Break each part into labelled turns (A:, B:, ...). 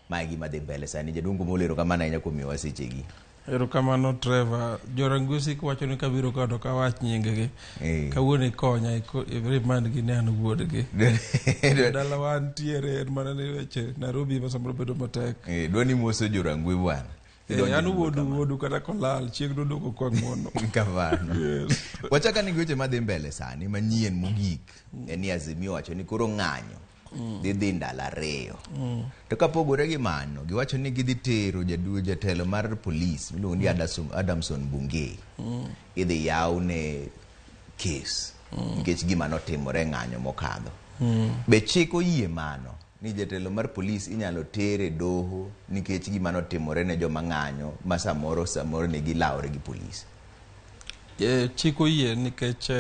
A: ma gima dhi mbele sani. Jadungu molero kamano ahinya kuom miyowa sechegi.
B: Erokamano Trevor, jorangusi kwacho ni kabiro kado ka wach nyingegi kawuono ikonya remind gi ni an wuodgi dala wan tiere en mana ni weche Nairobi ma samoro bedo matek
A: dwani moso jorangwe bwana
B: an wuodu kata kolal chieng' dodoko kwa ng'wono
A: kamano. Wachaka ni weche madhi mbele sani manyien mogik en ni Azimio wacho ni koro ng'anyo dhi ndalo 2 to kapogore gi mano giwacho ni gidhi tero jatelo mar polis miluongo ni Adamson Bungei idhi yawne kes nikech gima notimore ng'anyo mokadho. Be chik oyie mano ni jatelo mar polis inyalo tere doho nikech gima notimore ne joma ng'anyo ma samoro ne gilawre gi polis?
B: Chik oyie nikech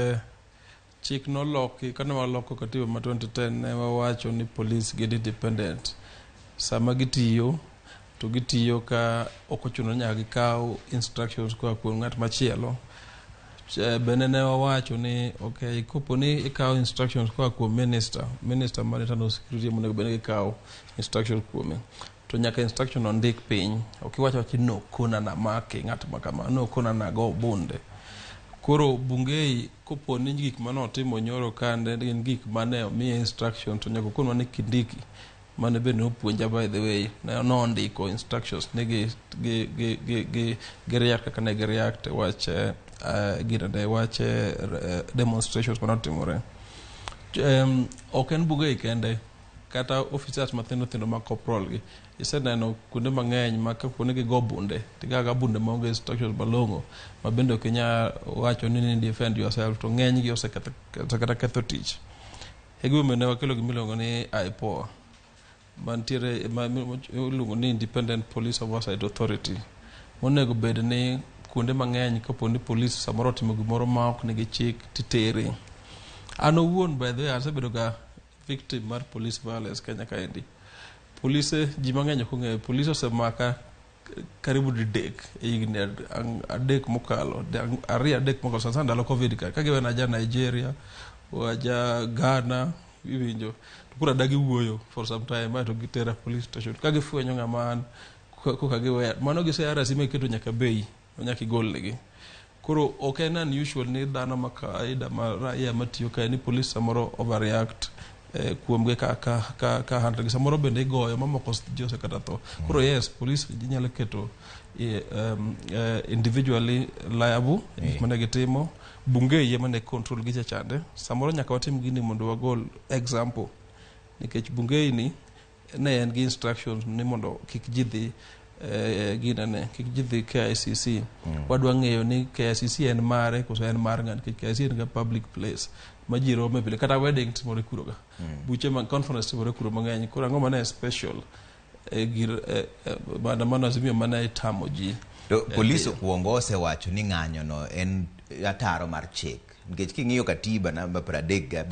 B: chik noloki kane waloko katiba ma 2010 ne wawacho ni police gin independent. Sama gitiyo to gitiyo ka ok ochuno nyaka gikaw instructions koa kuom ng'at machielo. Bende ne wawacho ni okay, kopo ni ikaw instructions koa kuom minister mar internal security monego bende gikaw instructions kuome to nyaka instruction ondik piny. Ok iwacho ni no kona na make ng'at makama, no kona na go bunde. Koro Bungei kopo ni gik mane otimo nyoro kande gin gik mane omiye instruction to nyaka konwa ni Kindiki mane bende opuonja by the way no ndiko instructions ne gi react kaka ne gi react wach wach demonstrations mane otimore. Ok en Bungei kende kata officers mathindo ma corporal gi iseneno kuonde mang'eny ma kapo ni gigo bunde tigaga bunde maonge instructions malong'o ma bende ok inya wacho ni defend yourself to ng'eny gi osekata ketho tich. Gimomiyo ne wakelo gimiluongo ni IPOA mantiere iluongo ni Independent Police Oversight Authority monego bed ni kuonde mang'eny kapo ni polis samoro timo gimoro ma ok nigi chik titere. An owuon by the way asebedo ga victim mar police violence Kenya kaendi. Polise ji mang'eny ok ong'eyo polisi osemaka karibu didek higni adek mokalo sasa ndalo covid ka giwena ja Nigeria waja Ghana iwinjo to kura dagi wuoyo for some time to gitera police station ka gifwenyo ng'ama koka giwer mano giseyara sime keto nyaka bei nyaka igolgi. Koro ok en unusual ni dhano ma kawaida ma raia matiyo ka ni police samoro overreact kuomge ka handle gi samoro bende igoyo mamoko jose kata tho. Koro yes, police nyalo keto individually liable mane gitimo. Bungei yema ne control gi chande. Samoro nyaka watim gini mondo wagol example nikech Bungei ni ne en gi instructions ni mondo kik jidhi kik jidhi KICC. Wadwa ng'eyo ni KICC en mare koso en mar ng'an KICC en ga public place ma ji rome pile kata wedding timore kuro ga buche man conference timore kuro mang'eny. Koro ang'o mane special maandamano Azimio mane tamo ji
A: to police okuongo osewacho ni ng'anyo no en ataro mar chik nikech king'iyo katiba namba 30